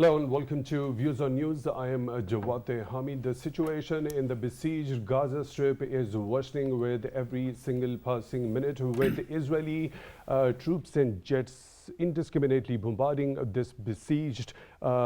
Hello and welcome to Views on News. I am Jawad Tehami. The situation in the besieged Gaza Strip is worsening with every single passing minute, with Israeli troops and jets indiscriminately bombarding this besieged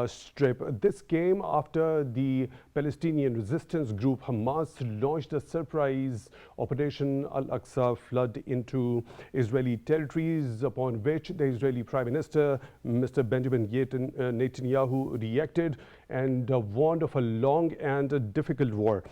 strip. This came after the Palestinian resistance group Hamas launched a surprise operation Al-Aqsa flood into Israeli territories, upon which the Israeli Prime Minister Mr. Benjamin Netanyahu reacted and warned of a long and difficult war.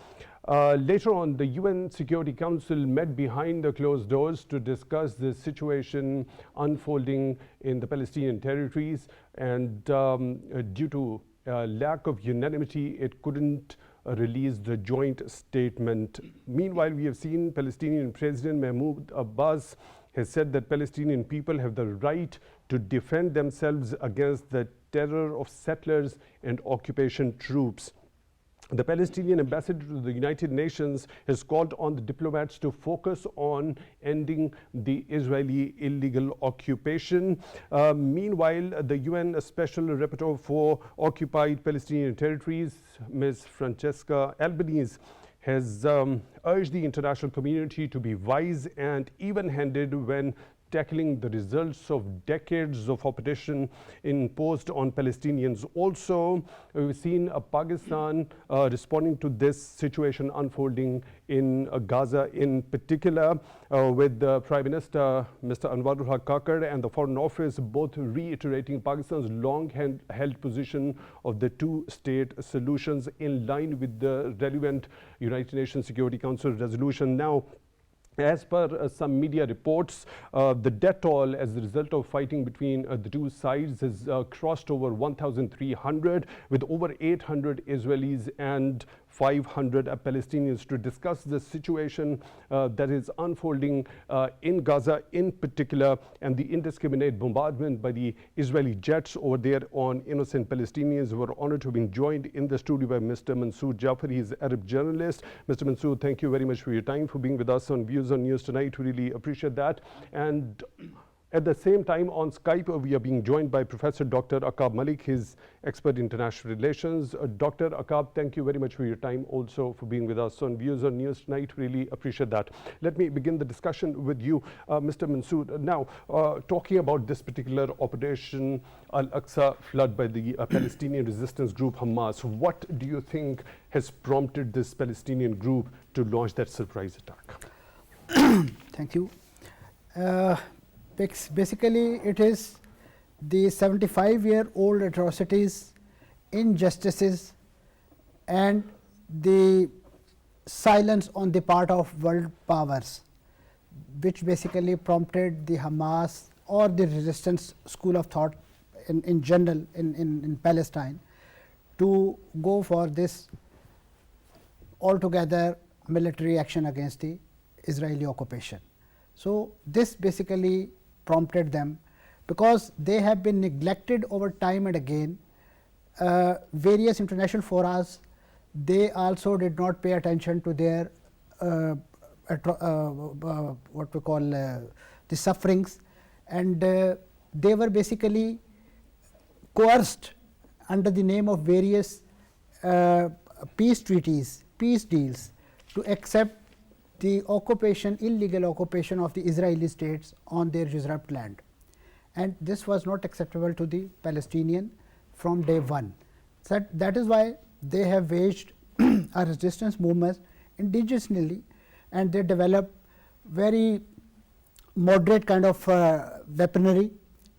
Later on, the UN Security Council met behind the closed doors to discuss the situation unfolding in the Palestinian territories, and due to lack of unanimity, it couldn't release the joint statement. Meanwhile, we have seen Palestinian President Mahmoud Abbas has said that Palestinian people have the right to defend themselves against the terror of settlers and occupation troops. The Palestinian ambassador to the United Nations has called on the diplomats to focus on ending the Israeli illegal occupation. Meanwhile, the UN Special Rapporteur for Occupied Palestinian Territories, Ms. Francesca Albanese, has urged the international community to be wise and even-handed when tackling the results of decades of oppression imposed on Palestinians. Also, we've seen Pakistan responding to this situation unfolding in Gaza in particular, with the Prime Minister Mr. Anwarul Haq Kakar and the Foreign Office both reiterating Pakistan's long-held position of the two-state solutions in line with the relevant United Nations Security Council resolution. Now, as per some media reports, the death toll as a result of fighting between the two sides has crossed over 1,300, with over 800 Israelis and 500 Palestinians, to discuss the situation that is unfolding in Gaza in particular, and the indiscriminate bombardment by the Israeli jets over there on innocent Palestinians. We're honored to have been joined in the studio by Mr. Mansoor Jafar. He's an Arab journalist. Mr. Mansoor, thank you very much for your time, for being with us on Views on News tonight. We really appreciate that. And at the same time, on Skype, we are being joined by Professor Dr. Aqab Malik, his expert in international relations. Dr. Aqab, thank you very much for your time, also for being with us on Views on News tonight. Really appreciate that. Let me begin the discussion with you, Mr. Mansoor. Now, talking about this particular operation, Al-Aqsa flood by the Palestinian resistance group Hamas, what do you think has prompted this Palestinian group to launch that surprise attack? Thank you. Basically, it is the 75-year-old atrocities, injustices, and the silence on the part of world powers, which basically prompted the Hamas or the resistance school of thought in general in Palestine to go for this altogether military action against the Israeli occupation. So, this basically prompted them, because they have been neglected over time and again. Various international forums, they also did not pay attention to their what we call the sufferings, and they were basically coerced under the name of various peace treaties, peace deals, to accept the occupation, illegal occupation of the Israeli states on their usurped land. And this was not acceptable to the Palestinian from day one. So that is why they have waged a resistance movement indigenously, and they developed very moderate kind of weaponry,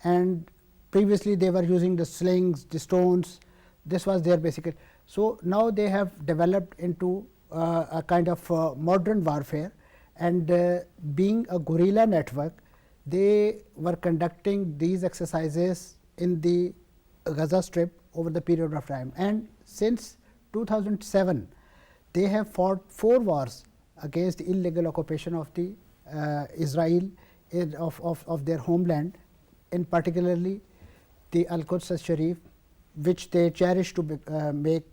and previously they were using the slings, the stones. This was their basic. So now they have developed into a kind of modern warfare, and being a guerrilla network, they were conducting these exercises in the Gaza Strip over the period of time. And since 2007, they have fought 4 wars against the illegal occupation of the Israel of their homeland, in particularly the Al-Quds al-Sharif, which they cherish to make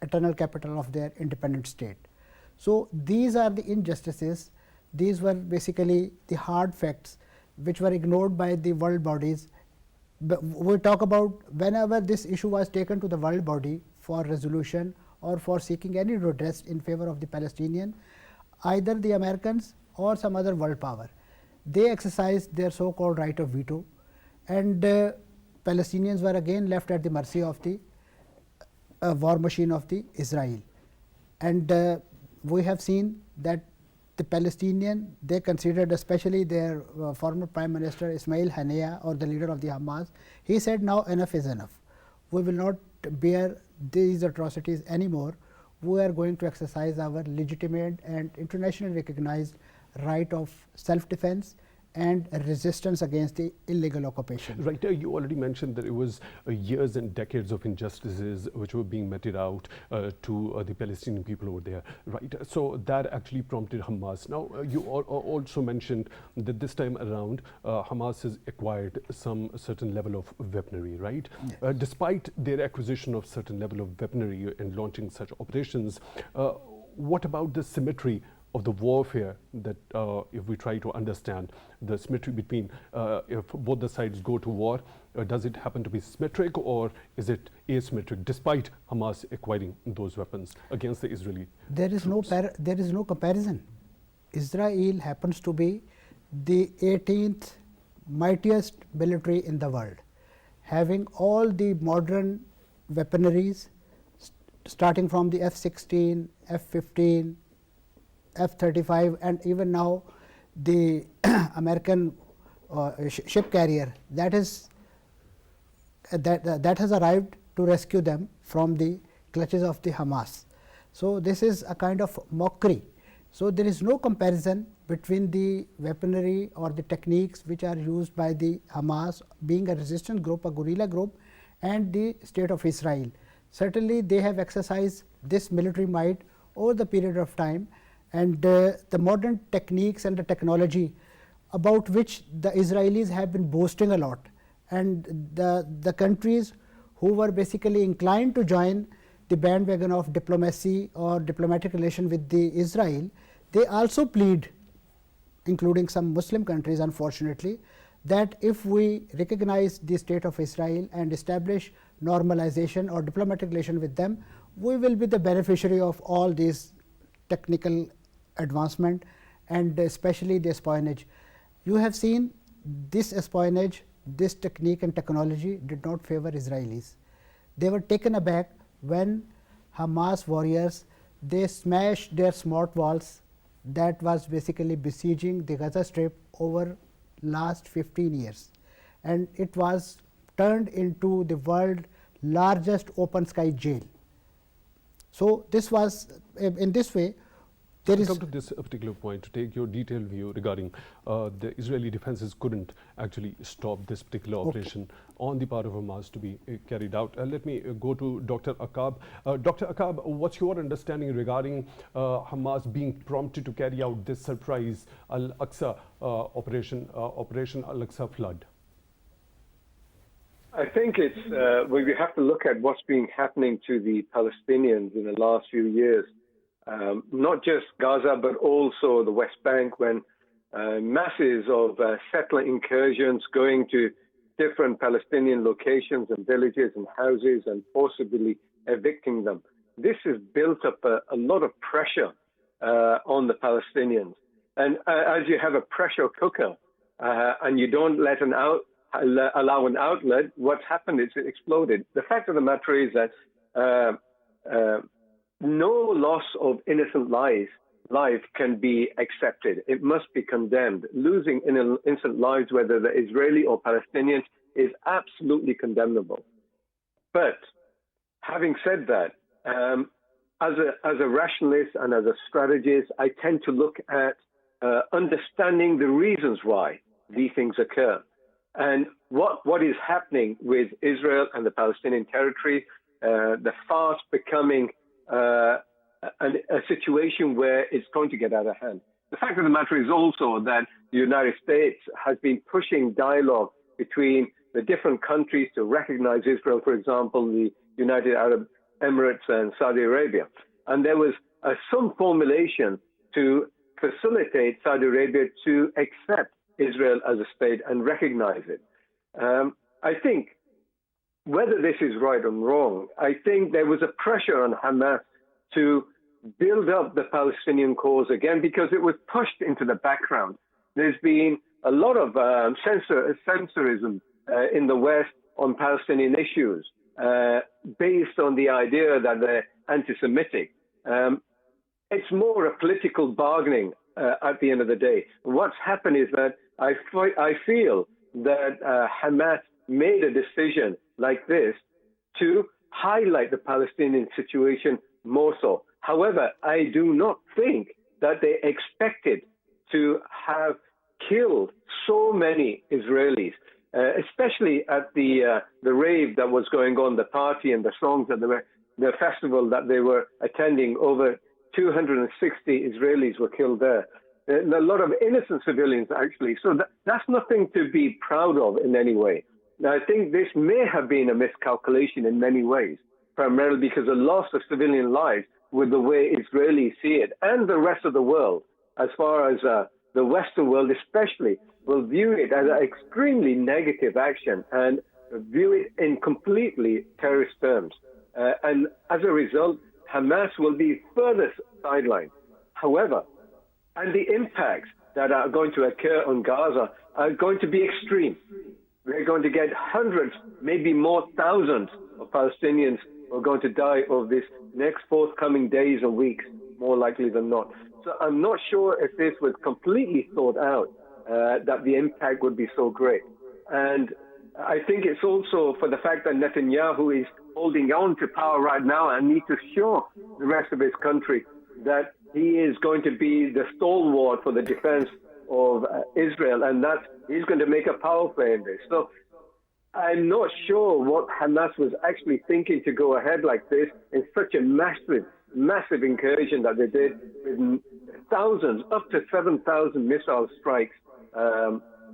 eternal capital of their independent state. So, these are the injustices, these were basically the hard facts which were ignored by the world bodies we talk about whenever this issue was taken to the world body for resolution or for seeking any redress in favor of the Palestinian, either the Americans or some other world power, they exercised their so-called right of veto, and Palestinians were again left at the mercy of the war machine of the Israel. And we have seen that the Palestinian, they considered, especially their former Prime Minister Ismail Haniyeh, or the leader of the Hamas, he said, now enough is enough. We will not bear these atrocities anymore. We are going to exercise our legitimate and internationally recognized right of self-defense and resistance against the illegal occupation. Right. You already mentioned that it was years and decades of injustices which were being meted out to the Palestinian people over there. Right. So that actually prompted Hamas. Now, you also mentioned that this time around, Hamas has acquired some certain level of weaponry, right? Yes. Despite their acquisition of certain level of weaponry and launching such operations, what about the symmetry of the warfare that if we try to understand the symmetry between if both the sides go to war, does it happen to be symmetric or is it asymmetric despite Hamas acquiring those weapons against the Israeli troops? There is no comparison. Israel happens to be the 18th mightiest military in the world, having all the modern weaponaries starting from the F-16, F-15, F-35, and even now the American ship carrier that has arrived to rescue them from the clutches of the Hamas. So this is a kind of mockery. So there is no comparison between the weaponry or the techniques which are used by the Hamas, being a resistance group, a guerrilla group, and the state of Israel. Certainly they have exercised this military might over the period of time, and the modern techniques and the technology about which the Israelis have been boasting a lot, and the countries who were basically inclined to join the bandwagon of diplomacy or diplomatic relation with the Israel, they also plead, including some Muslim countries unfortunately, that if we recognize the state of Israel and establish normalization or diplomatic relation with them, we will be the beneficiary of all these technical advancement and especially the espionage. You have seen this espionage, this technique and technology did not favor Israelis. They were taken aback when Hamas warriors, they smashed their smart walls that was basically besieging the Gaza Strip over last 15 years, and it was turned into the world largest open sky jail. So this was in this way. There is come to this particular point to take your detailed view regarding the Israeli defenses couldn't actually stop this particular operation on the part of Hamas to be carried out. Let me go to Dr. Aqab. Dr. Aqab, what's your understanding regarding Hamas being prompted to carry out this surprise Al-Aqsa operation, Operation Al-Aqsa Flood? I think it's we have to look at what's been happening to the Palestinians in the last few years. Not just Gaza, but also the West Bank, when masses of settler incursions going to different Palestinian locations and villages and houses and forcibly evicting them. This has built up a lot of pressure on the Palestinians. And as you have a pressure cooker and you don't let allow an outlet, what's happened is it exploded. The fact of the matter is that no loss of innocent life can be accepted. It must be condemned. Losing innocent lives, whether they're Israeli or Palestinians, is absolutely condemnable. But having said that, as a rationalist and as a strategist, I tend to look at understanding the reasons why these things occur. And what is happening with Israel and the Palestinian territory, the fast becoming a situation where it's going to get out of hand. The fact of the matter is also that the United States has been pushing dialogue between the different countries to recognize Israel, for example, the United Arab Emirates and Saudi Arabia. And there was some formulation to facilitate Saudi Arabia to accept Israel as a state and recognize it. I think, whether this is right or wrong, I think there was a pressure on Hamas to build up the Palestinian cause again because it was pushed into the background. There's been a lot of censorism in the West on Palestinian issues based on the idea that they're anti-Semitic. It's more a political bargaining at the end of the day. What's happened is that I feel that Hamas made a decision like this to highlight the Palestinian situation more so. However, I do not think that they expected to have killed so many Israelis, especially at the rave that was going on, the party and the songs and the festival that they were attending. Over 260 Israelis were killed there. And a lot of innocent civilians, actually. So that's nothing to be proud of in any way. Now, I think this may have been a miscalculation in many ways, primarily because the loss of civilian lives with the way Israelis see it, and the rest of the world, as far as the Western world especially, will view it as an extremely negative action and view it in completely terrorist terms. And as a result, Hamas will be further sidelined. However, and the impacts that are going to occur on Gaza are going to be extreme. We're going to get hundreds, maybe more thousands of Palestinians who are going to die over this next forthcoming days or weeks, more likely than not. So I'm not sure if this was completely thought out, that the impact would be so great. And I think it's also for the fact that Netanyahu is holding on to power right now and needs to show the rest of his country that he is going to be the stalwart for the defense of Israel, and that he's going to make a power play in this. So I'm not sure what Hamas was actually thinking to go ahead like this in such a massive incursion that they did with thousands, up to 7,000 missile strikes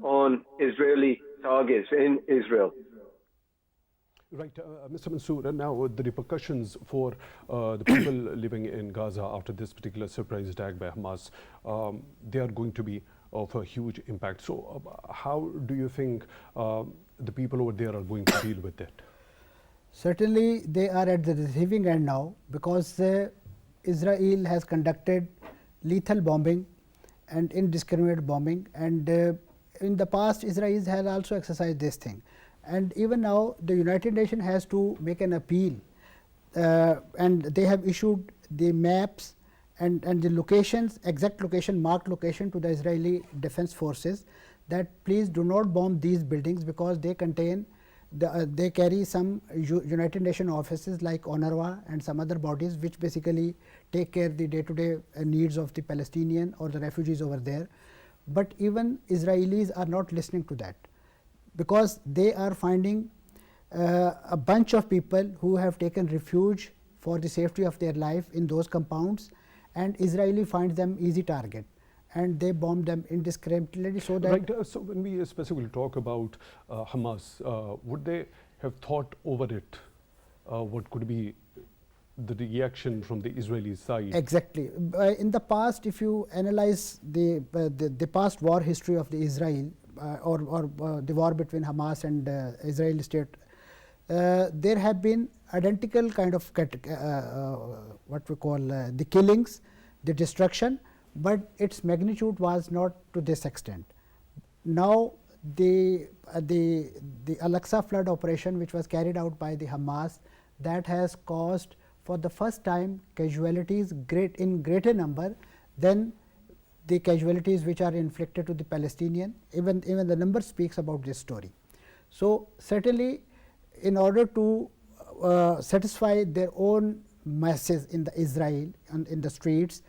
on Israeli targets in Israel. Right, Mr. Mansoor, now the repercussions for the people living in Gaza after this particular surprise attack by Hamas, they are going to be of a huge impact. So how do you think the people over there are going to deal with it? Certainly, they are at the receiving end now, because Israel has conducted lethal bombing and indiscriminate bombing, and in the past Israel has also exercised this thing. And even now the United Nations has to make an appeal, and they have issued the maps and the locations, exact location, marked location to the Israeli Defense Forces, that please do not bomb these buildings because they contain, they carry some United Nations offices like UNRWA and some other bodies which basically take care of the day-to-day needs of the Palestinian or the refugees over there. But even Israelis are not listening to that, because they are finding a bunch of people who have taken refuge for the safety of their life in those compounds, and Israeli finds them easy target, and they bomb them indiscriminately. So that right. So when we specifically talk about Hamas, would they have thought over it? What could be the reaction from the Israeli side? Exactly. In the past, if you analyze the past war history of the Israel, or the war between Hamas and Israeli state, there have been identical kind of what we call the killings, the destruction, but its magnitude was not to this extent. Now the Al-Aqsa flood operation, which was carried out by the Hamas, that has caused for the first time casualties in greater number than the casualties which are inflicted to the Palestinian. Even the number speaks about this story. So certainly, in order to satisfy their own masses in the Israel and in the streets,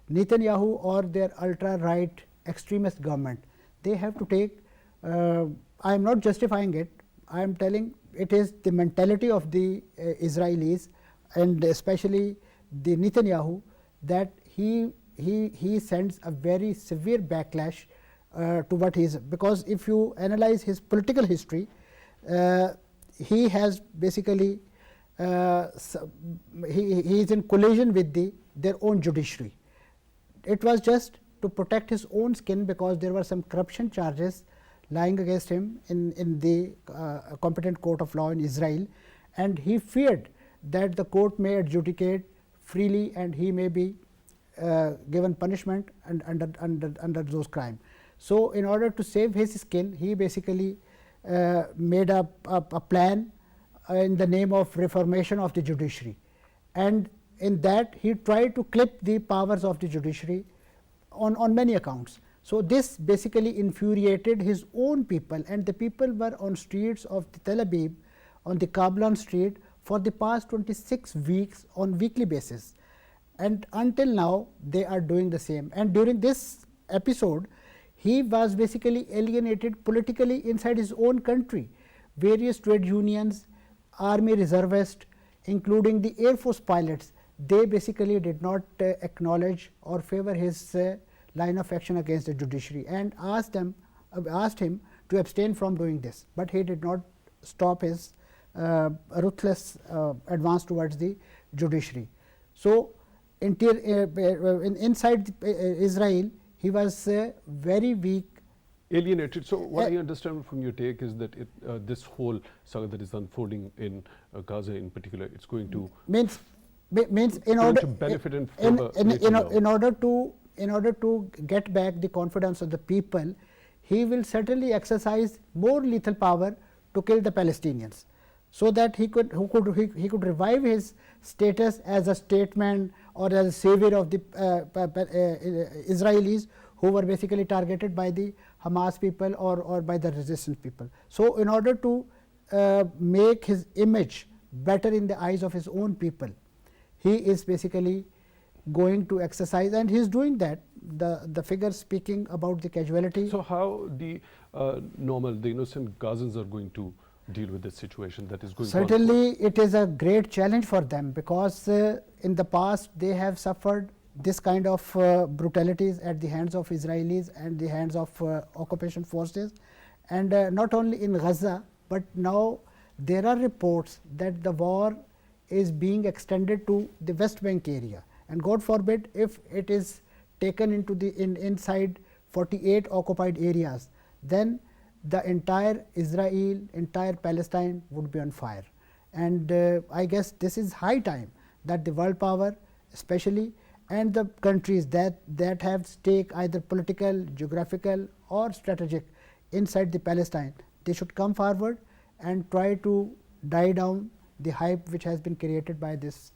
Netanyahu or their ultra-right extremist government, they have to take, I am not justifying it, I am telling it is the mentality of the Israelis, and especially the Netanyahu, that he sends a very severe backlash to what he is, because if you analyze his political history, he has basically he is in collision with their own judiciary. It was just to protect his own skin, because there were some corruption charges lying against him in the competent court of law in Israel, and he feared that the court may adjudicate freely and he may be given punishment and under those crimes. So, in order to save his skin, he basically made a plan in the name of reformation of the judiciary, and in that he tried to clip the powers of the judiciary on many accounts. So, this basically infuriated his own people, and the people were on streets of the Tel Aviv, on the Kablan street for the past 26 weeks on weekly basis, and until now they are doing the same. And during this episode, he was basically alienated politically inside his own country. Various trade unions, army reservists, including the Air Force pilots, they basically did not acknowledge or favor his line of action against the judiciary, and asked him to abstain from doing this, but he did not stop his ruthless advance towards the judiciary. So, inside Israel, he was very weak. Alienated. So, what I understand from your take is that this whole saga that is unfolding in Gaza in particular, it's going to means in order to benefit and in order to get back the confidence of the people, he will certainly exercise more lethal power to kill the Palestinians, so that he could revive his status as a statesman or as a savior of the Israelis who were basically targeted by the Hamas people or by the resistance people. So, in order to make his image better in the eyes of his own people, he is basically going to exercise, and he is doing that. The figures speaking about the casualty. So, how the innocent Gazans are going to deal with this situation that is going certainly on? It is a great challenge for them, because in the past they have suffered this kind of brutalities at the hands of Israelis and the hands of occupation forces, and not only in Gaza, but now there are reports that the war is being extended to the West Bank area, and God forbid if it is taken into the inside 48 occupied areas, then the entire Israel, entire Palestine would be on fire. And I guess this is high time that the world power especially, and the countries that have stake, either political, geographical or strategic, inside the Palestine, they should come forward and try to die down the hype which has been created by this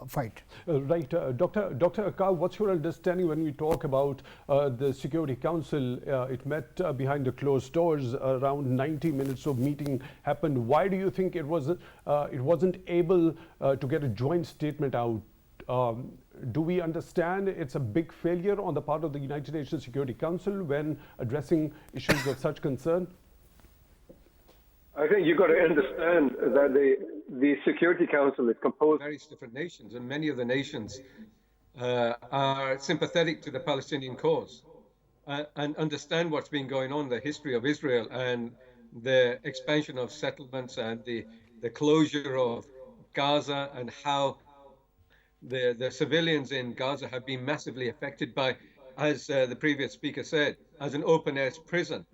fight. Right. Dr. Aqab, what's your understanding when we talk about the Security Council? It met behind the closed doors. Around 90 minutes of meeting happened. Why do you think it wasn't able to get a joint statement out? Do we understand it's a big failure on the part of the United Nations Security Council when addressing issues of such concern? I think you've got to understand that the Security Council is composed of various different nations, and many of the nations are sympathetic to the Palestinian cause and understand what's been going on, the history of Israel and the expansion of settlements and the closure of Gaza, and how the civilians in Gaza have been massively affected by, as the previous speaker said, as an open-air prison,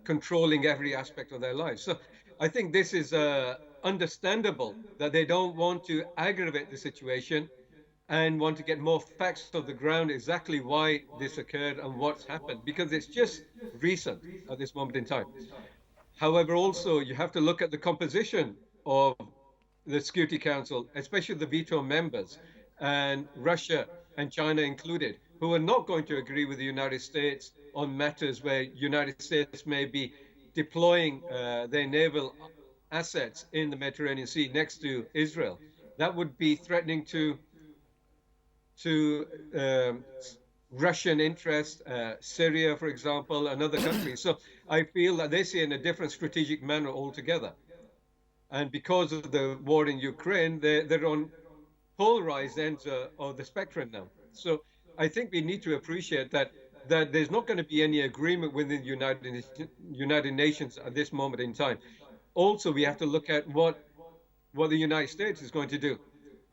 controlling every aspect of their lives. So I think this is understandable that they don't want to aggravate the situation and want to get more facts of the ground exactly why this occurred and what's happened, because it's just recent at this moment in time. However, also you have to look at the composition of the Security Council, especially the veto members, and Russia and China included, who are not going to agree with the United States on matters where United States may be deploying their naval assets in the Mediterranean Sea next to Israel. That would be threatening to Russian interests, Syria, for example, and other countries. So I feel that they see it in a different strategic manner altogether. And because of the war in Ukraine, they're on polarized ends of the spectrum now. So I think we need to appreciate that there's not going to be any agreement within the United Nations at this moment in time. Also, we have to look at what the United States is going to do.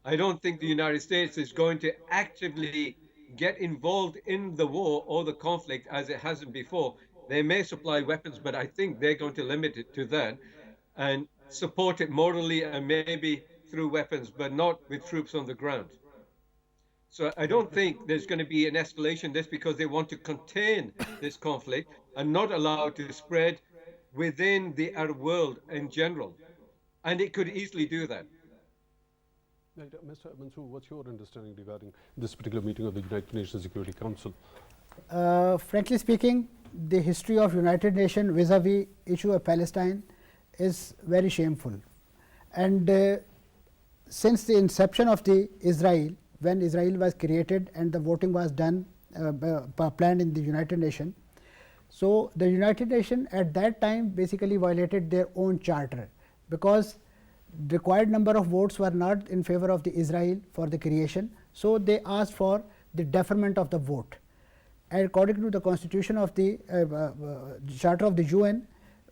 I don't think the United States is going to actively get involved in the war or the conflict as it hasn't before, They may supply weapons, but I think they're going to limit it to that and support it morally and maybe through weapons, but not with troops on the ground. So I don't think there's going to be an escalation just because they want to contain this conflict and not allow it to spread within the Arab world in general. And it could easily do that. Right, Mr. Mansoor, what's your understanding regarding this particular meeting of the United Nations Security Council? Frankly speaking, the history of United Nations vis-a-vis issue of Palestine is very shameful. And since the inception of the Israel, when Israel was created and the voting was done, planned in the United Nations, so the United Nations at that time basically violated their own charter, because the required number of votes were not in favor of the Israel for the creation. So they asked for the deferment of the vote. And according to the constitution of the charter of the UN,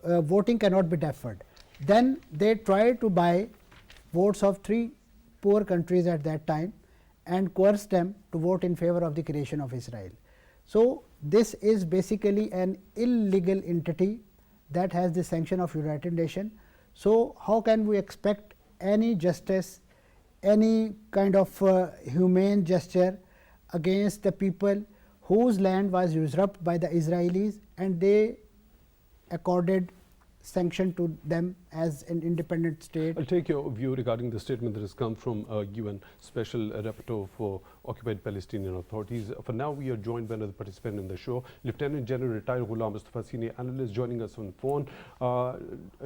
voting cannot be deferred. Then they tried to buy votes of 3 poor countries at that time and coerce them to vote in favor of the creation of Israel. So this is basically an illegal entity that has the sanction of United Nations. So how can we expect any justice, any kind of humane gesture against the people whose land was usurped by the Israelis, and they accorded sanction to them as an independent state? I'll take your view regarding the statement that has come from UN Special Rapporteur for Occupied Palestinian Authorities. For now, we are joined by another participant in the show, Lieutenant General retired Ghulam Mustafa, Senior Analyst, joining us on phone.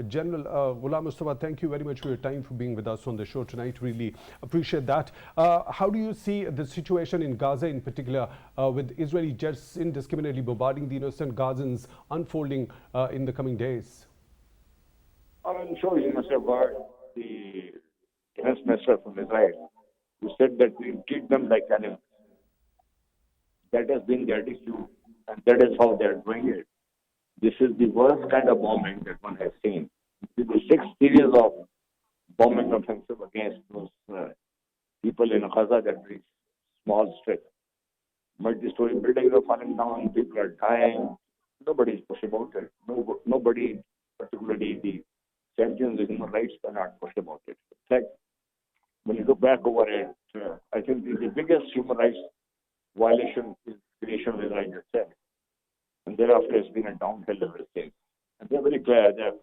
General Ghulam Mustafa, thank you very much for your time, for being with us on the show tonight. Really appreciate that. How do you see the situation in Gaza in particular, with Israeli jets indiscriminately bombarding the innocent Gazans unfolding in the coming days? I'm sure you must have heard the defense minister from Israel, who said that we treat them like animals. That has been their attitude, and that is how they are doing it. This is the worst kind of bombing that one has seen. This is the 6th series of bombing offensive against those people in Gaza, that very small strip. Multi-story buildings are falling down, people are dying. Nobody is pushing about it. Nobody, particularly the champions of human rights, cannot push about it. In fact, when you look back over it, I think the biggest human rights violation is the creation of Israel itself. And thereafter it's been a downhill ever since. And they're very clear that,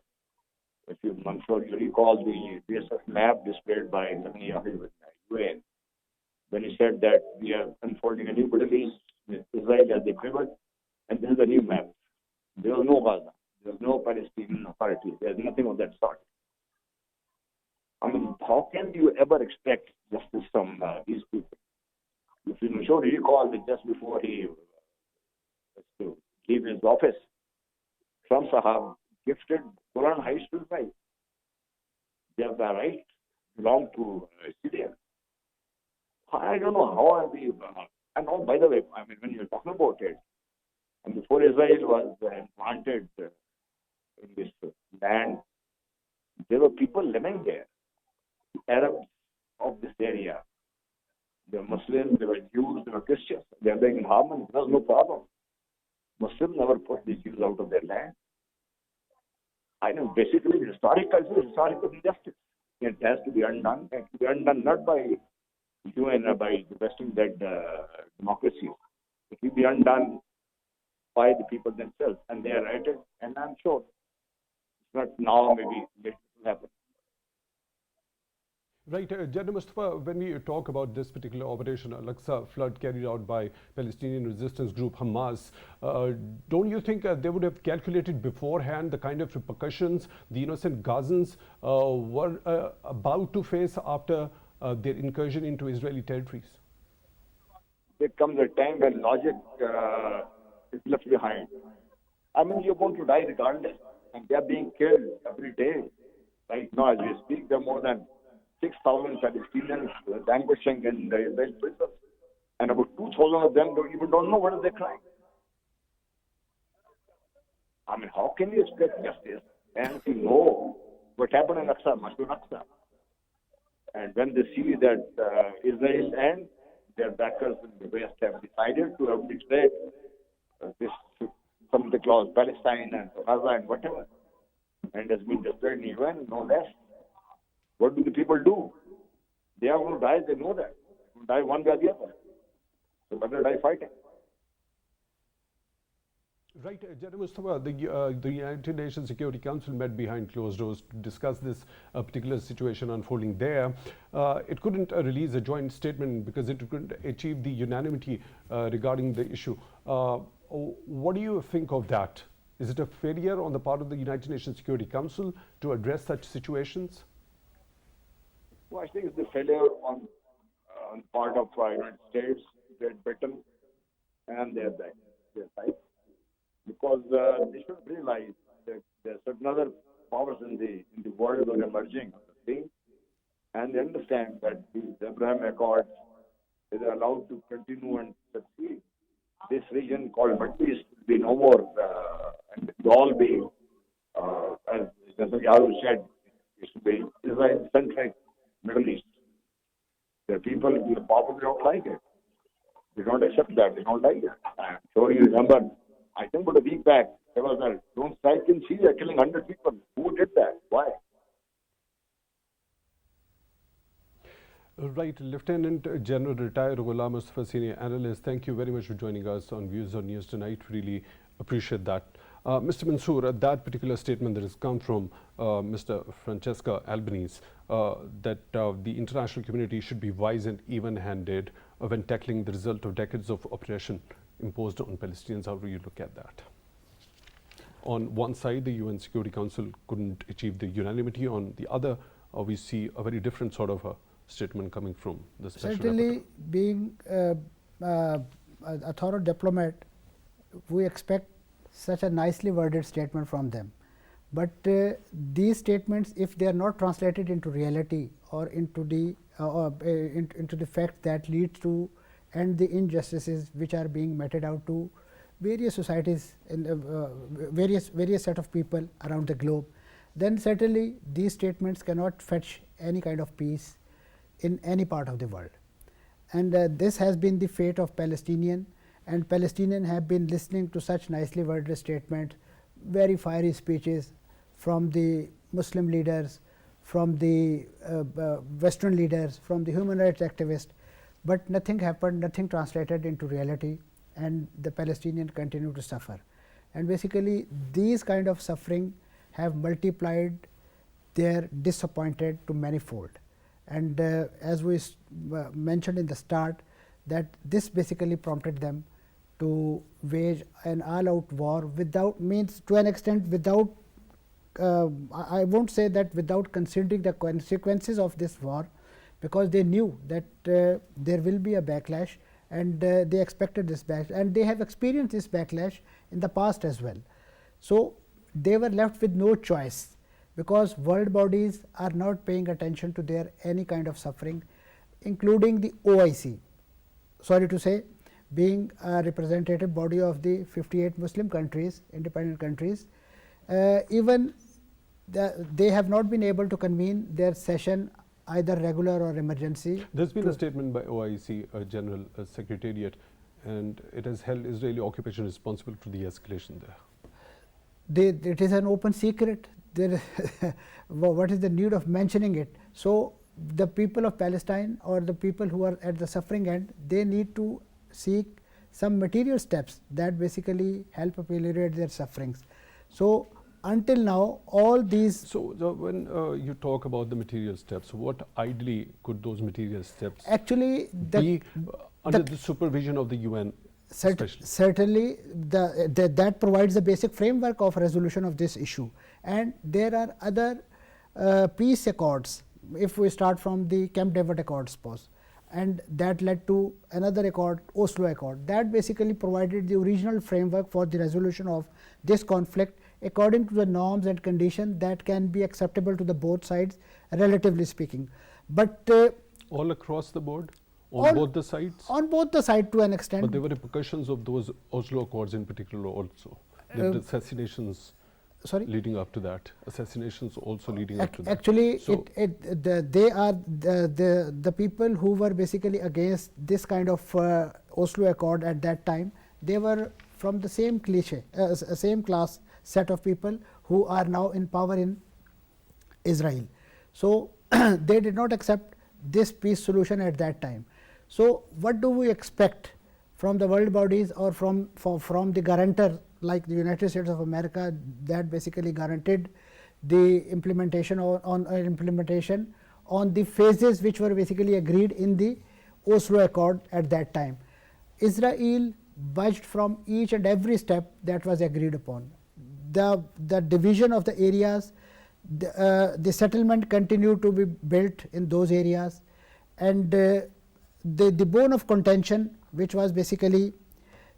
if you, I'm sure you recall the BSF map displayed by Netanyahu with UN, when he said that we are unfolding a new Middle East with Israel as the pivot, and this is a new map. There is no Gaza. There's no Palestinian Authority. There's nothing of that sort. I mean, how can you ever expect justice from these people? If you sure recall that just before he was to leave his office, Trump Sahab gifted Quran High School Prize. They have the right, belong to Syria. I don't know how are we. And oh, by the way, I mean, when you're talking about it, and before Israel was implanted in this land, there were people living there, the Arabs of this area. They were Muslims, they were Jews, they were Christians. They are living in harmony. There was no problem. Muslims never put the Jews out of their land. I know basically historical injustice. It has to be undone. It has to be undone not by UN or by the Western-led democracies. It will be undone by the people themselves, and they are at it. And I'm sure it's not now, maybe later it will happen. Right, General Mustafa, when we talk about this particular operation, Al-Aqsa flood carried out by Palestinian resistance group Hamas, don't you think they would have calculated beforehand the kind of repercussions the innocent Gazans were about to face after their incursion into Israeli territories? There comes a time when logic is left behind. I mean, you're going to die regardless, and they are being killed every day. Right now, as we speak, there are more than 6,000 Palestinians languishing in the Israeli prisons, and about 2,000 of them don't know what is their crime. I mean, how can you expect justice and if you know what happened in Aqsa, Masjid Aqsa? And when they see that Israel and their backers in the West have decided to arbitrate this some of the clause, Palestine and Gaza and whatever, and has been destroyed in UN, no less. What do the people do? They are going to die, they know that. They will die one way or the other. So better die fighting. Right, General Mustafa, the United Nations Security Council met behind closed doors to discuss this particular situation unfolding there. It couldn't release a joint statement because it couldn't achieve the unanimity regarding the issue. What do you think of that? Is it a failure on the part of the United Nations Security Council to address such situations? Well, I think it's the failure on part of United States, Great Britain, and their side. Because they should realize that there are certain other powers in the world that are emerging on the scene, and they understand that the Abraham Accords, they are allowed to continue and succeed. This region called Middle East will be no more, and it will all be, as Jafar said, it should be Israel-centric Middle East. There are people in the power who don't like it. They don't accept that. They don't like it. I'm sure you remember. I think about a week back, there was a drone strike in Syria killing 100 people. Who did that? Why? Right, Lieutenant General retired Ghulam Mustafa, senior analyst. Thank you very much for joining us on Views on News tonight. Really appreciate that. Mr. Mansoor, that particular statement that has come from Mr. Francesca Albanese, that the international community should be wise and even-handed when tackling the result of decades of oppression imposed on Palestinians. How do you look at that? On one side, the UN Security Council couldn't achieve the unanimity. On the other, we see a very different sort of a statement coming from the special Certainly, being a thorough diplomat, we expect such a nicely worded statement from them. But these statements, if they are not translated into reality or into the fact that leads to end the injustices which are being meted out to various societies and various set of people around the globe, then certainly these statements cannot fetch any kind of peace in any part of the world. And this has been the fate of Palestinian, and Palestinians have been listening to such nicely worded statements, very fiery speeches from the Muslim leaders, from the Western leaders, from the human rights activists, but nothing happened, nothing translated into reality, and the Palestinians continue to suffer. And basically these kind of suffering have multiplied their disappointed to manifold. And as we mentioned in the start, that this basically prompted them to wage an all-out war without, means to an extent without, I won't say that without considering the consequences of this war, because they knew that there will be a backlash, and they expected this backlash, and they have experienced this backlash in the past as well. So they were left with no choice, because world bodies are not paying attention to their any kind of suffering, including the OIC, sorry to say, being a representative body of the 58 Muslim countries, independent countries. Even they have not been able to convene their session either regular or emergency. There's been a statement by OIC General Secretariat, and it has held Israeli occupation responsible for the escalation there. It is an open secret. There what is the need of mentioning it? So the people of Palestine, or the people who are at the suffering end, they need to seek some material steps that basically help ameliorate their sufferings. So until now, all these. So when you talk about the material steps, what ideally could those material steps actually be under the supervision of the UN? Certainly, that provides the basic framework of resolution of this issue, and there are other peace accords. If we start from the Camp David Accord, suppose, and that led to another accord, Oslo Accord, that basically provided the original framework for the resolution of this conflict according to the norms and conditions that can be acceptable to the both sides, relatively speaking. But all across the board? On both the sides? On both the sides to an extent. But there were repercussions of those Oslo Accords in particular also. There were assassinations leading up to that. Assassinations also leading up to that. Actually, so they are the people who were basically against this kind of Oslo Accord at that time. They were from the same same class set of people who are now in power in Israel. So, they did not accept this peace solution at that time. So, what do we expect from the world bodies or from the guarantor like the United States of America that basically guaranteed the implementation implementation on the phases which were basically agreed in the Oslo Accord at that time. Israel budged from each and every step that was agreed upon. The division of the areas, the settlement continued to be built in those areas, and the bone of contention, which was basically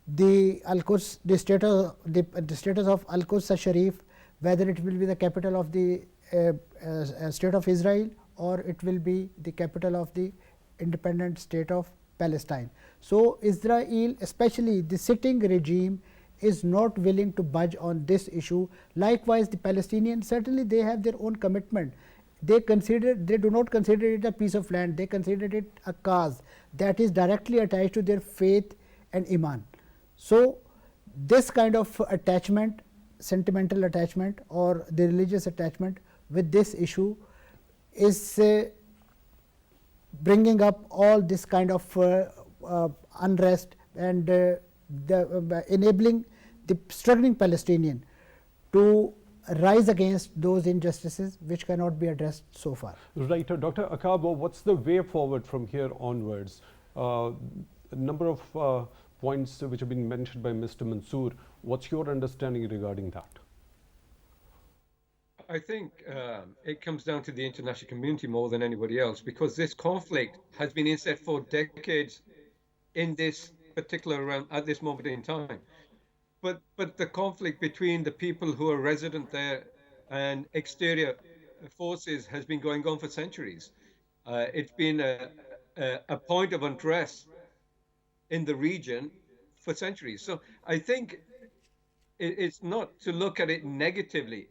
the Al-Quds, the status of Al-Quds Sharif, whether it will be the capital of the state of Israel or it will be the capital of the independent state of Palestine. So, Israel, especially the sitting regime, is not willing to budge on this issue. Likewise, the Palestinians, certainly they have their own commitment. They do not consider it a piece of land, they consider it a cause that is directly attached to their faith and iman. So, this kind of attachment, sentimental attachment or the religious attachment with this issue is bringing up all this kind of unrest and enabling the struggling Palestinian to rise against those injustices which cannot be addressed so far. Right. Dr. Aqab, what's the way forward from here onwards? A number of points which have been mentioned by Mr. Mansoor. What's your understanding regarding that? I think it comes down to the international community more than anybody else, because this conflict has been inset for decades in this particular realm at this moment in time. But the conflict between the people who are resident there and exterior forces has been going on for centuries. It's been a point of unrest in the region for centuries. So I think it's not to look at it negatively,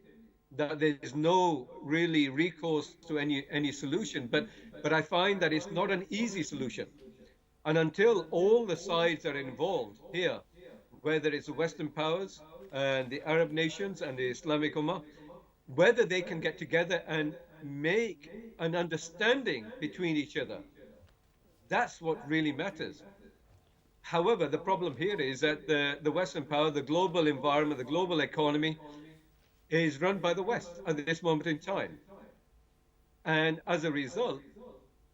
that there's no really recourse to any solution, but I find that it's not an easy solution. And until all the sides are involved here, whether it's the Western powers and the Arab nations and the Islamic Ummah, whether they can get together and make an understanding between each other, that's what really matters. However, the problem here is that the Western power, the global environment, the global economy is run by the West at this moment in time. And as a result,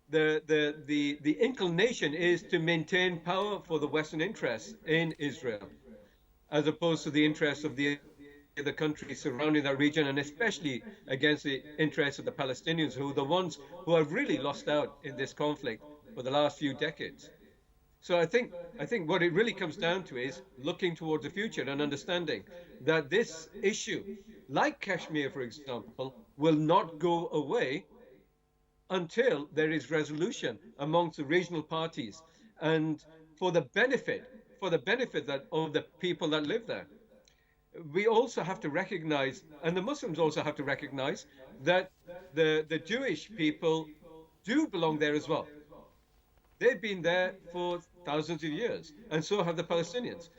the inclination is to maintain power for the Western interests in Israel, as opposed to the interests of the other countries surrounding that region, and especially against the interests of the Palestinians, who are the ones who have really lost out in this conflict for the last few decades. So I think what it really comes down to is looking towards the future and understanding that this issue, like Kashmir, for example, will not go away until there is resolution amongst the regional parties and for the benefit of the people that live there. We also have to recognize, and the Muslims also have to recognize, that the Jewish people do belong there as well. They've been there for thousands of years, and so have the Palestinians.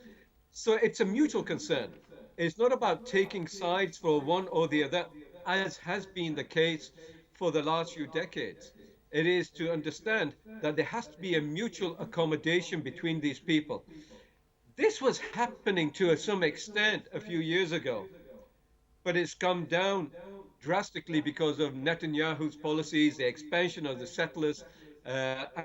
So it's a mutual concern. It's not about taking sides for one or the other, as has been the case for the last few decades. It is to understand that there has to be a mutual accommodation between these people. This was happening to some extent a few years ago, but it's come down drastically because of Netanyahu's policies, the expansion of the settlers,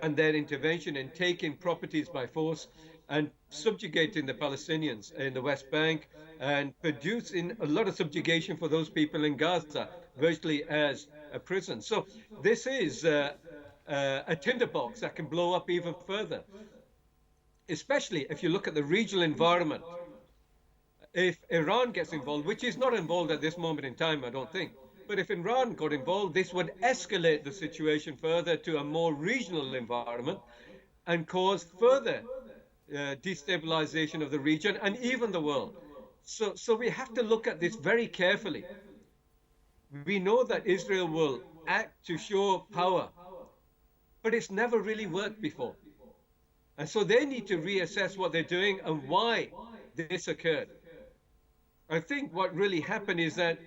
and their intervention in taking properties by force and subjugating the Palestinians in the West Bank and producing a lot of subjugation for those people in Gaza, virtually as a prison. So this is a tinderbox that can blow up even further, especially if you look at the regional environment. If Iran gets involved, which is not involved at this moment in time, I don't think, but if Iran got involved, this would escalate the situation further to a more regional environment and cause further destabilization of the region and even the world. So we have to look at this very carefully. We know that Israel will act to show power, but it's never really worked before. And so they need to reassess what they're doing and why this occurred. I think what really happened is that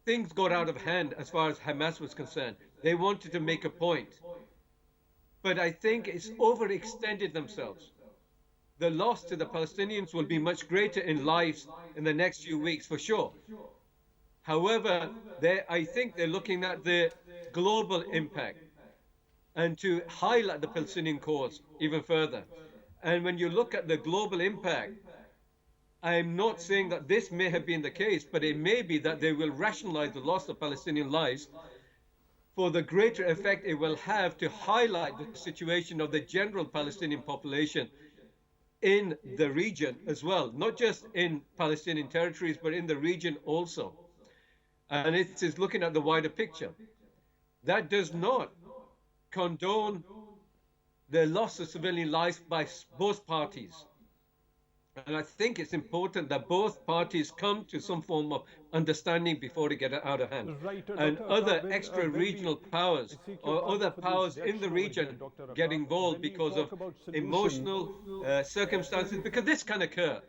things got out of hand as far as Hamas was concerned. They wanted to make a point, but I think it's overextended themselves. The loss to the Palestinians will be much greater in lives in the next few weeks, for sure. However, I think they're looking at the global impact and to highlight the Palestinian cause even further. And when you look at the global impact, I'm not saying that this may have been the case, but it may be that they will rationalize the loss of Palestinian lives for the greater effect it will have to highlight the situation of the general Palestinian population in the region as well, not just in Palestinian territories, but in the region also. And it is looking at the wider picture. That does not condone the loss of civilian life by both parties. And I think it's important that both parties come to some form of understanding before they get out of hand. Right, and Dr. other Aqab, extra-regional powers or other powers in the region get involved because of emotional circumstances, because this can occur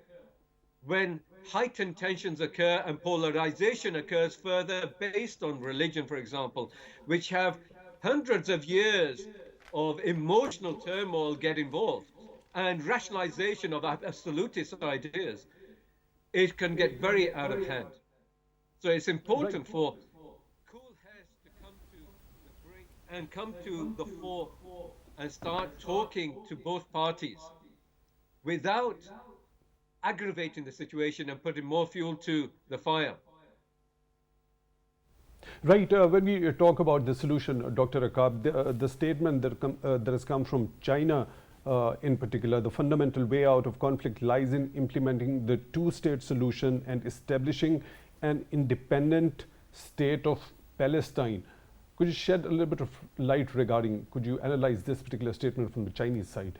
when heightened tensions occur and polarization occurs further based on religion, for example, which have hundreds of years of emotional turmoil get involved. And rationalization of absolutist ideas, it can get very out of hand. So it's important for cool heads to come to the brink and come to the fore and start talking to both parties without aggravating the situation and putting more fuel to the fire. Right. When we talk about the solution, Dr. Aqab, the statement that has come from China in particular, the fundamental way out of conflict lies in implementing the two-state solution and establishing an independent state of Palestine. Could you shed a little bit of light regarding, could you analyze this particular statement from the Chinese side?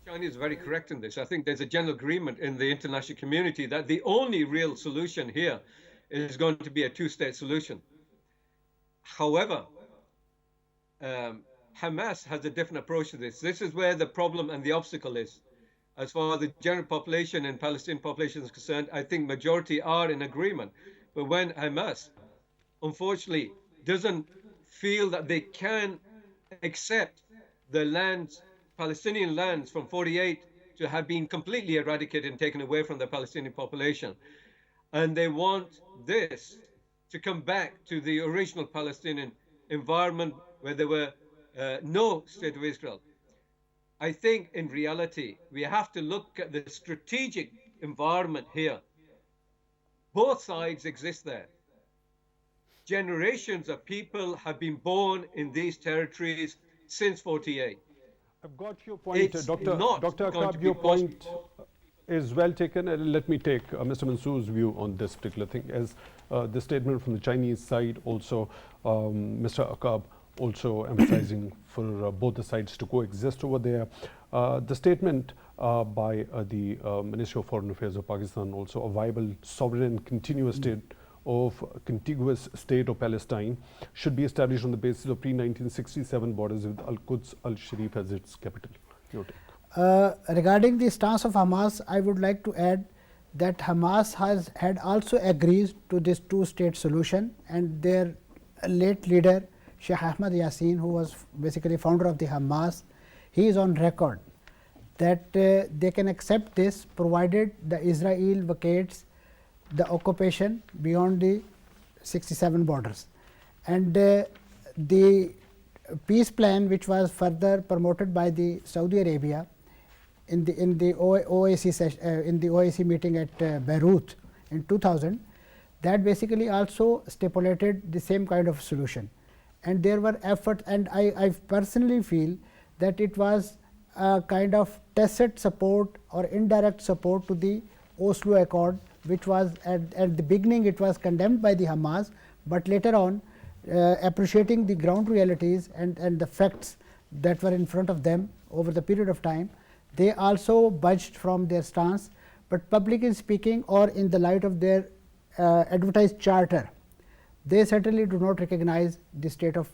China is very correct in this. I think there's a general agreement in the international community that the only real solution here is going to be a two-state solution. However, Hamas has a different approach to this. This is where the problem and the obstacle is. As far as the general population and Palestinian population is concerned, I think majority are in agreement. But when Hamas, unfortunately, doesn't feel that they can accept the lands, Palestinian lands from 48 to have been completely eradicated and taken away from the Palestinian population, and they want this to come back to the original Palestinian environment where there were no state of Israel. I think in reality, we have to look at the strategic environment here. Both sides exist there. Generations of people have been born in these territories since 48. I've got your point, Dr. Aqab, your possible. point is well taken. Let me take Mr. Mansoor's view on this particular thing. As the statement from the Chinese side also, Mr. Aqab also emphasizing for both the sides to coexist over there. The statement by the Ministry of Foreign Affairs of Pakistan also, a viable, sovereign, continuous state of contiguous state of Palestine should be established on the basis of pre-1967 borders with Al-Quds al-Sharif as its capital. Your take. Regarding the stance of Hamas, I would like to add that Hamas had also agreed to this two-state solution, and their late leader Sheikh Ahmad Yassin, who was basically founder of the Hamas, he is on record that they can accept this provided the Israel vacates the occupation beyond the 67 borders. And the peace plan, which was further promoted by the Saudi Arabia in the OAC meeting at Beirut in 2000, that basically also stipulated the same kind of solution. And there were efforts, and I personally feel that it was a kind of tacit support or indirect support to the Oslo Accord, which was at the beginning it was condemned by the Hamas, but later on appreciating the ground realities and the facts that were in front of them over the period of time, they also budged from their stance. But publicly speaking, or in the light of their advertised charter, they certainly do not recognize the state of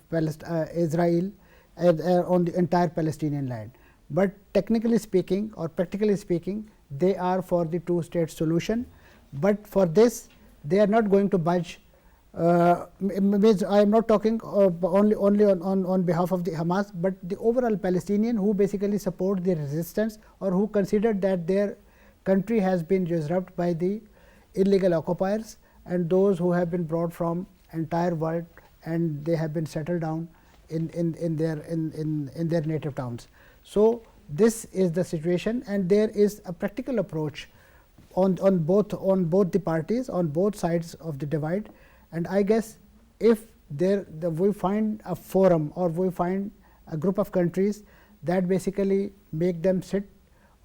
Israel on the entire Palestinian land. but technically speaking or practically speaking, they are for the two-state solution. But for this, they are not going to budge. Means I am not talking only on behalf of the Hamas, but the overall Palestinian who basically support the resistance or who considered that their country has been disrupted by the illegal occupiers and those who have been brought from entire world and they have been settled down in their native towns. So this is the situation, and there is a practical approach on both the parties, on both sides of the divide. And I guess if we find a forum or we find a group of countries that basically make them sit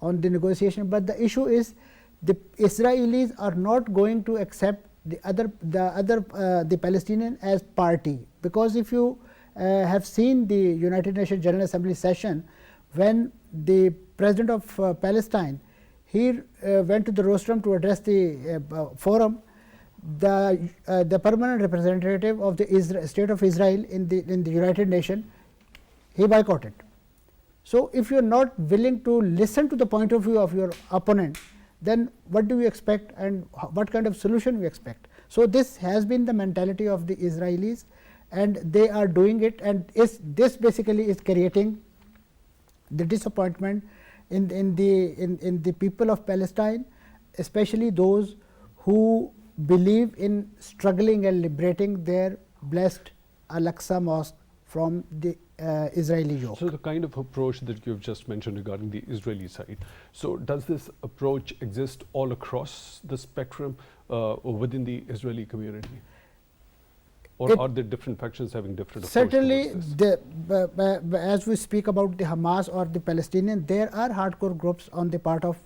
on the negotiation, but the issue is the Israelis are not going to accept the Palestinian as party, because if you have seen the United Nations General Assembly session, when the President of Palestine he went to the rostrum to address the forum, the permanent representative of the state of Israel in the United Nations, he boycotted. So if you are not willing to listen to the point of view of your opponent, then what do we expect and what kind of solution we expect? So this has been the mentality of the Israelis, and they are doing it, and this basically is creating the disappointment in the people of Palestine, especially those who believe in struggling and liberating their blessed Al-Aqsa Mosque from the Israeli yoke. So the kind of approach that you have just mentioned regarding the Israeli side, so does this approach exist all across the spectrum or within the Israeli community? Or are there different factions having different approaches? Certainly, as we speak about the Hamas or the Palestinian, there are hardcore groups on the part of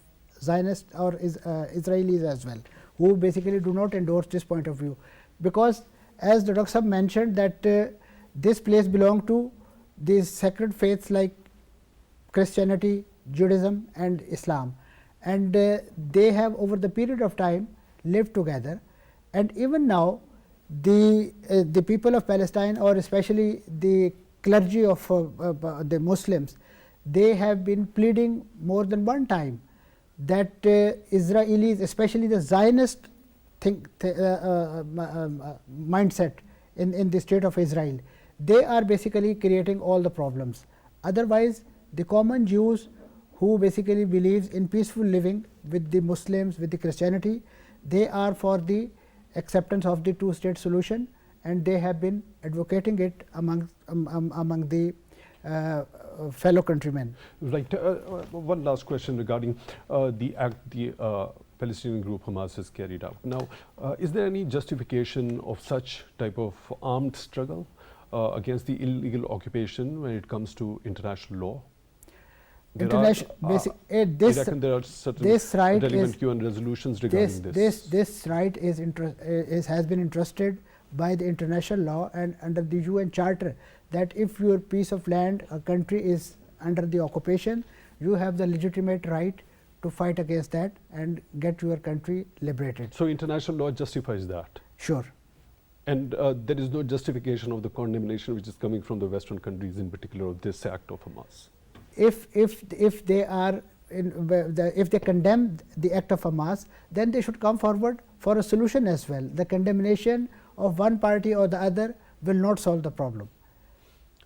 Zionists or Israelis as well, who basically do not endorse this point of view, because as the Dr. Sahab mentioned that this place belong to these sacred faiths like Christianity, Judaism and Islam, and they have over the period of time lived together, and even now the people of Palestine, or especially the clergy of the Muslims, they have been pleading more than one time that Israelis, especially the Zionist mindset in the state of Israel, they are basically creating all the problems. Otherwise, the common Jews who basically believes in peaceful living with the Muslims, with the Christianity, they are for the acceptance of the two-state solution, and they have been advocating it among the fellow countrymen. Right. One last question regarding the act the Palestinian group Hamas has carried out. Now, is there any justification of such type of armed struggle against the illegal occupation when it comes to international law? There are certain relevant UN resolutions regarding this. This right has been entrusted by the international law and under the UN Charter, that if your piece of land, a country is under the occupation, you have the legitimate right to fight against that and get your country liberated. So international law justifies that? Sure. And there is no justification of the condemnation which is coming from the Western countries, in particular of this act of Hamas? If they are if they condemn the act of Hamas, then they should come forward for a solution as well. The condemnation of one party or the other will not solve the problem.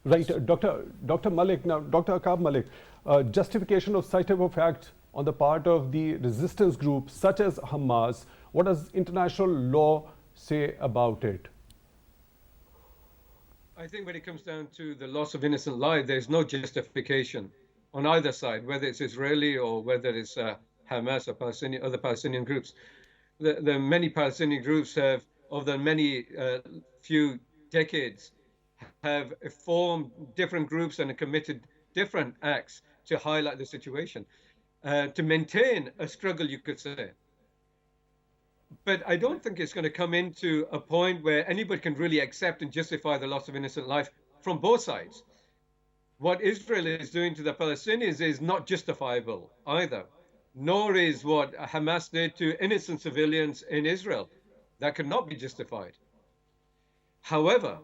Right, Dr. Malik. Now, Dr. Aqab Malik, justification of such type of act on the part of the resistance groups such as Hamas, what does international law say about it? I think when it comes down to the loss of innocent life, there's no justification on either side, whether it's Israeli or whether it's Hamas or other Palestinian groups. The many Palestinian groups have, over the many few decades, have formed different groups and committed different acts to highlight the situation, to maintain a struggle, you could say. But I don't think it's going to come into a point where anybody can really accept and justify the loss of innocent life from both sides. What Israel is doing to the Palestinians is not justifiable either, nor is what Hamas did to innocent civilians in Israel. That cannot be justified. However,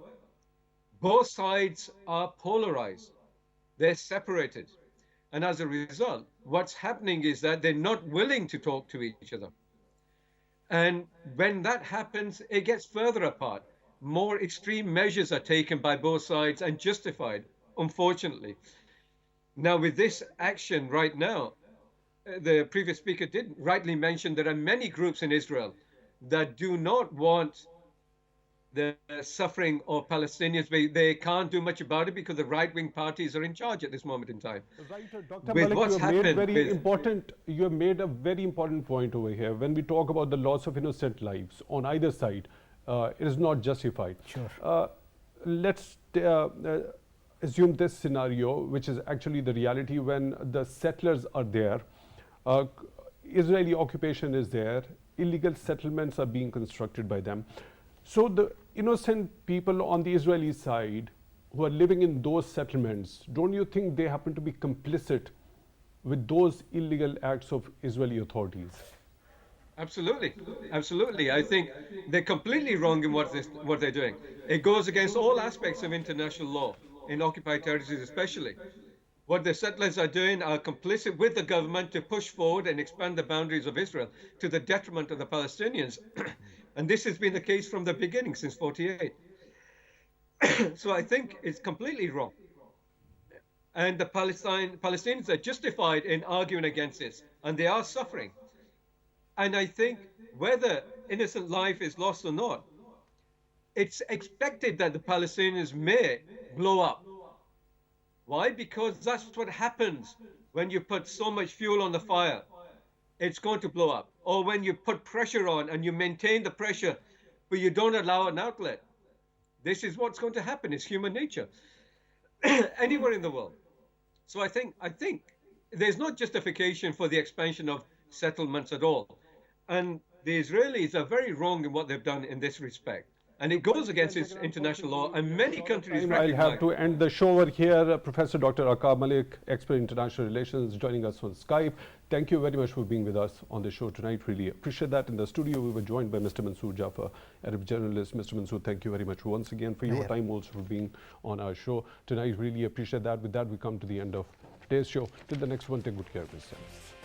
both sides are polarized. They're separated. And as a result, what's happening is that they're not willing to talk to each other. And when that happens, it gets further apart. More extreme measures are taken by both sides and justified, unfortunately. Now, with this action right now, the previous speaker did rightly mention there are many groups in Israel that do not want the suffering of Palestinians. They can't do much about it because the right-wing parties are in charge at this moment in time. Right, Dr. With Malik, what's happened you have made a very important point over here. When we talk about the loss of innocent lives on either side, it is not justified. Sure. Let's assume this scenario, which is actually the reality when the settlers are there, Israeli occupation is there, illegal settlements are being constructed by them. So the innocent people on the Israeli side who are living in those settlements, don't you think they happen to be complicit with those illegal acts of Israeli authorities? Absolutely, absolutely. I think they're completely wrong in what they're doing. It goes against all aspects of international law, in occupied territories especially. What the settlers are doing are complicit with the government to push forward and expand the boundaries of Israel to the detriment of the Palestinians. And this has been the case from the beginning, since 48. So I think it's completely wrong. And the Palestinians are justified in arguing against this, and they are suffering. And I think whether innocent life is lost or not, it's expected that the Palestinians may blow up. Why? Because that's what happens when you put so much fuel on the fire. It's going to blow up. Or when you put pressure on and you maintain the pressure, but you don't allow an outlet. This is what's going to happen. It's human nature. Anywhere in the world. So I think there's no justification for the expansion of settlements at all. And the Israelis are very wrong in what they've done in this respect. And it goes against international law, and many countries I'll have to end the show over here. Professor Dr. Aqab Malik, expert in international relations, joining us on Skype. Thank you very much for being with us on the show tonight. Really appreciate that. In the studio, we were joined by Mr. Mansoor Jafar, Arab journalist. Mr. Mansoor, thank you very much once again for your time, also for being on our show tonight. Really appreciate that. With that, we come to the end of today's show. Till the next one, take good care of yourselves.